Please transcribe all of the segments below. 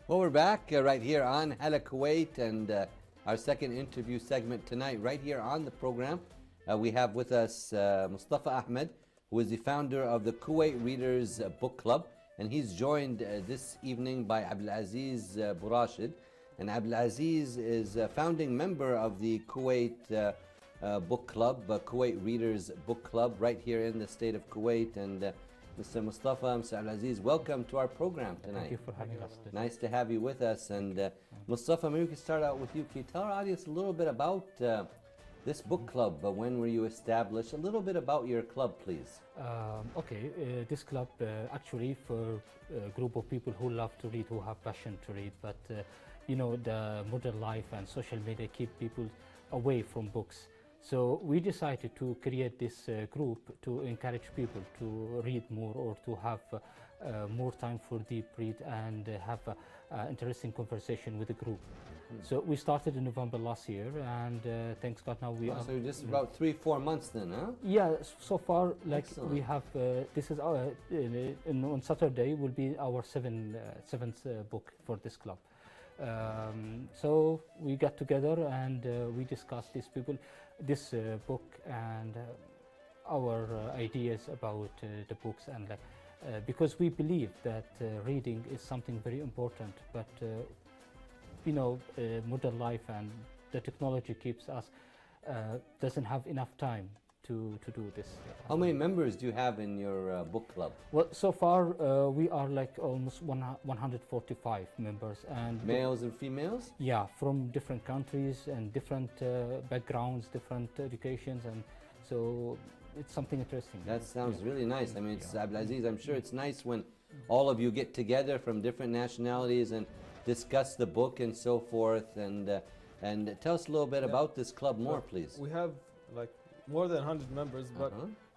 Well, we're back right here on Hala Kuwait, and our second interview segment tonight, right here on the program. We have with us Mustafa Ahmed, who is the founder of the Kuwait Readers Book Club, and he's joined this evening by Azizborashed. And Aziz is a founding member of the Kuwait Book Club, Kuwait Readers Book Club, right here in the state of Kuwait. And Mr. Mustafa, Mr. Aziz, welcome to our program tonight. Thank you for having us today. Nice to have you with us. And Mustafa, maybe we can start out with you. Can you tell our audience a little bit about this book club? When were you established? A little bit about your club, please. This club actually for a group of people who love to read, who have passion to read, but you know, the modern life and social media keep people away from books. So we decided to create this group to encourage people to read more, or to have more time for deep read and have interesting conversation with the group. So we started in November last year, and thanks God now we are. So just about 3-4 months then, huh? Yeah, so far, like, excellent. we have this is our on Saturday will be our seventh book for this club. So we got together and we discussed this book and our ideas about the books, and because we believe that reading is something very important, but you know, modern life and the technology keeps us doesn't have enough time to do this. How many members do you have in your book club? Well, so far we are like almost 145 members, and males and females? Yeah, from different countries and different backgrounds, different educations, and so it's something interesting. That sounds really nice. I mean, it's Abdulaziz, I'm sure it's nice when all of you get together from different nationalities and discuss the book and so forth. And tell us a little bit about this club more, please. We have like more than 100 members, but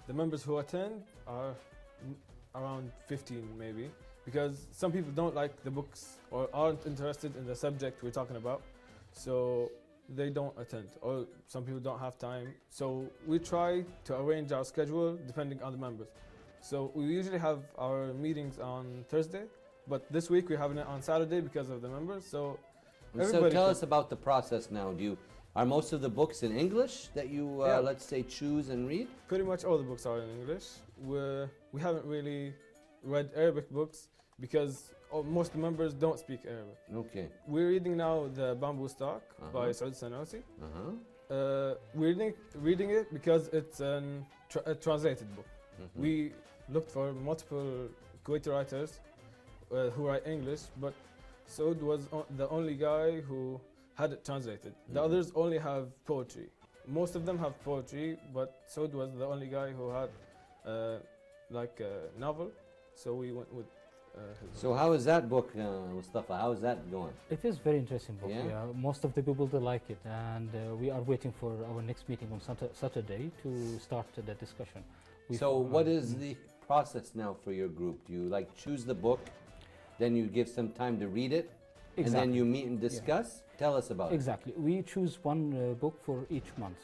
the members who attend are around 15 maybe, because some people don't like the books or aren't interested in the subject we're talking about, so they don't attend, or some people don't have time. So we try to arrange our schedule depending on the members. So we usually have our meetings on Thursday, but this week we're having it on Saturday because of the members. So tell us about the process now. Are most of the books in English that you, let's say, choose and read? Pretty much all the books are in English. We haven't really read Arabic books because most of the members don't speak Arabic. Okay. We're reading now The Bamboo Stalk by Saud Sanosi. We're reading it because it's a translated book. We looked for multiple Kuwaiti writers who write English, but Saud was the only guy who had it translated. The others only have poetry. Most of them have poetry, but Saud was the only guy who had like a novel, so we went with his. So how is that book, Mustafa? How is that going? It is very interesting book. Yeah, most of the people they like it, and we are waiting for our next meeting on Saturday to start the discussion. So what is the process now for your group? Do you choose the book, then you give some time to read it, and then you meet and discuss? Tell us about it. Exactly. We choose one book for each month.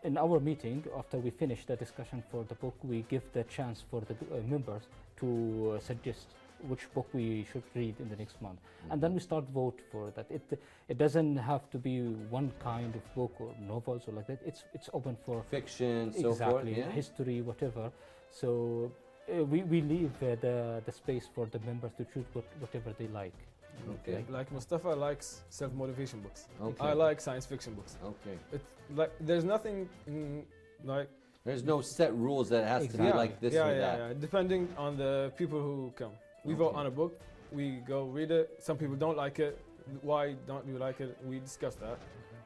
In our meeting, after we finish the discussion for the book, we give the chance for the members to suggest which book we should read in the next month. And then we start vote for that. It doesn't have to be one kind of book or novels or like that. It's open for fiction, so forth, history, whatever. So we leave the space for the members to choose whatever they like. Okay. Like Mustafa likes self-motivation books. Okay. I like science fiction books. Okay. It's like there's nothing there's no set rules that it has to be like this or that. Yeah. Depending on the people who come. We vote on a book, we go read it. Some people don't like it. Why don't you like it? We discuss that.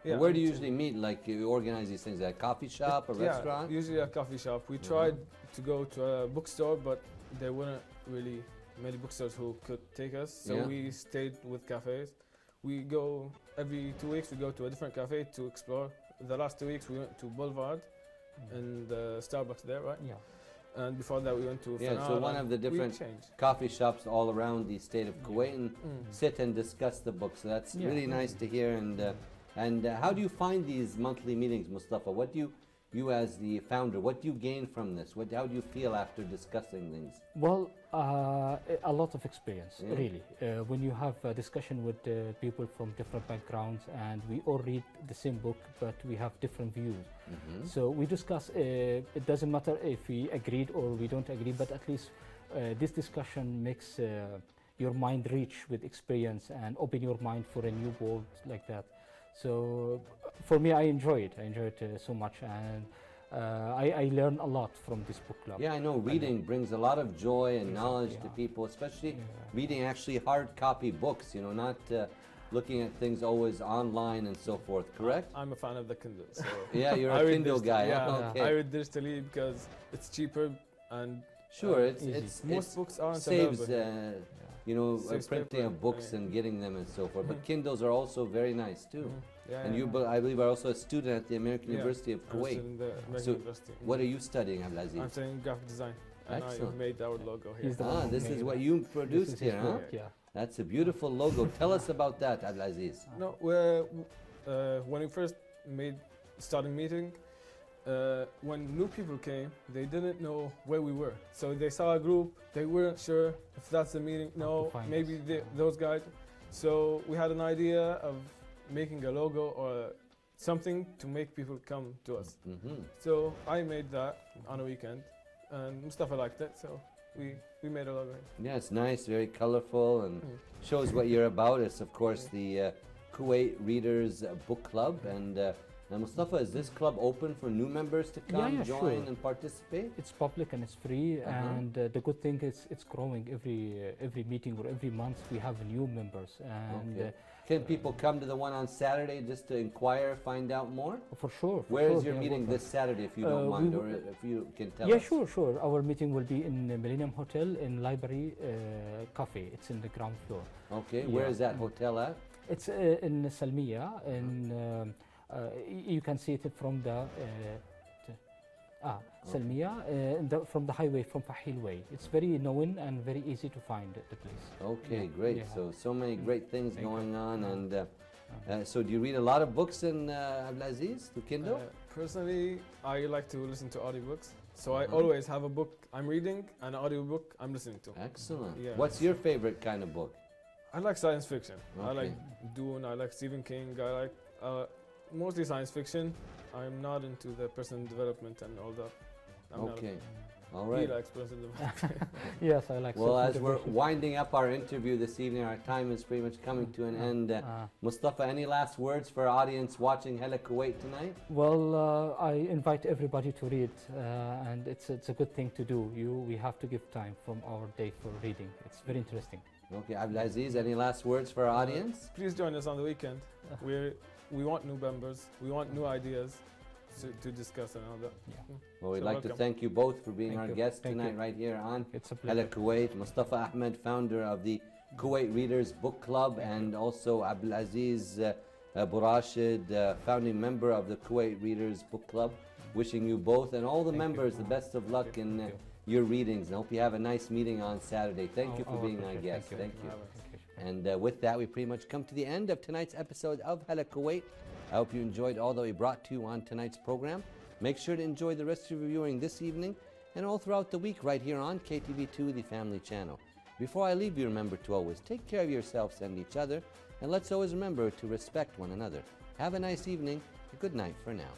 Yeah. Where do you usually meet? Like, you organize these things at a coffee shop, a restaurant? Usually a coffee shop. We tried to go to a bookstore, but there weren't really many bookstores who could take us, so we stayed with cafes. We go every 2 weeks, we go to a different cafe to explore. The last 2 weeks we went to Boulevard and the Starbucks there, right? Yeah. And before that we went to so one of the different coffee shops all around the state of Kuwait, and sit and discuss the book. So that's really nice to hear. And how do you find these monthly meetings, Mustafa? What do you as the founder, what do you gain from this? How do you feel after discussing things? Well, a lot of experience, Yeah. really. When you have a discussion with people from different backgrounds and we all read the same book, but we have different views. So we discuss, it doesn't matter if we agreed or we don't agree, but at least this discussion makes your mind rich with experience and open your mind for a new world like that. So for me, I enjoy it. I enjoy it so much, and I learn a lot from this book club. Yeah, I know reading brings a lot of joy and knowledge to yeah. people, especially reading actually hard copy books, you know, not looking at things always online and so forth, correct? I'm a fan of the Kindle. So Yeah, you're I a read Kindle guy. Yeah, Huh? Okay. I read digitally because it's cheaper and Sure, easy. most books aren't saves, available. you know, Saves printing paper, of books yeah. and getting them and so forth. But Kindles are also very nice too. Yeah, And yeah. you, I believe, are also a student at the American Yeah, University of I'm Kuwait. still in the American So University. what are you studying, Abdulaziz? I'm studying graphic design, and Excellent. I made our logo here. He's the one Ah, who this made is it. what you This produced is his here, huh? work, yeah. That's a beautiful logo. Tell us about that, Abdulaziz. No, when we first started meeting, when new people came, they didn't know where we were. So they saw a group, they weren't sure if that's the meeting. How No, to find maybe us. those guys. So we had an idea of making a logo or something to make people come to us. So I made that on a weekend, and Mustafa liked it, so we made a logo. Yeah, it's nice, very colorful, and shows what you're about. It's, of course, the Kuwait Readers Book Club. And now, Mustafa, is this club open for new members to come, yeah, join, sure. and participate? It's public and it's free, and the good thing is it's growing every meeting or every month. We have new members, and Okay. Can people come to the one on Saturday just to inquire, find out more? for sure. Where is sure, your yeah, meeting welcome. this Saturday, if you don't we mind, will- or if you can tell Yeah, us? sure. Our meeting will be in the Millennium Hotel in Library Cafe. It's in the ground floor. Okay, where Yeah. is that hotel at? It's in Salmiya, and you can see it from the Salmiya, from the highway, from Fahil Way. It's very known and very easy to find the place. Okay, Yeah, great. yeah. So many great things Thank you. going on. And so do you read a lot of books in Abdulaziz, to Kindle? Personally, I like to listen to audiobooks. So I always have a book I'm reading and an audiobook I'm listening to. Excellent. Yeah. What's your favorite kind of book? I like science fiction. I Okay. like Dune, I like Stephen King, I like mostly science fiction. I'm not into the personal development and all that. I'm Okay, all He right. likes personal development. Yes, I like. Well, as we're self-motivation. winding up our interview this evening, our time is pretty much coming to an end. Mustafa, any last words for our audience watching Hela Kuwait tonight? Well, I invite everybody to read, and it's a good thing to do. We have to give time from our day for reading. It's very interesting. Okay, Abdulaziz, any last words for our audience? Please join us on the weekend. We want new members. We want new ideas to discuss and all that. Well, we'd So like to welcome. thank you both for being Thank our you. guests Thank tonight you. right here on It's a Hela pleasure. Kuwait. Mustafa Ahmed, founder of the Kuwait Readers Book Club, and also Abdulaziz Borashed, founding member of the Kuwait Readers Book Club. Wishing you both and all the Thank you. members the best of luck in Thank you. your readings. And I hope you have a nice meeting on Saturday. Thank you for Our being our pleasure. guest. Thank you. Thank you. Thank you. And with that, we pretty much come to the end of tonight's episode of Hela Kuwait. I hope you enjoyed all that we brought to you on tonight's program. Make sure to enjoy the rest of your viewing this evening and all throughout the week right here on KTV2, the family channel. Before I leave you, remember to always take care of yourselves and each other, and let's always remember to respect one another. Have a nice evening, and good night for now.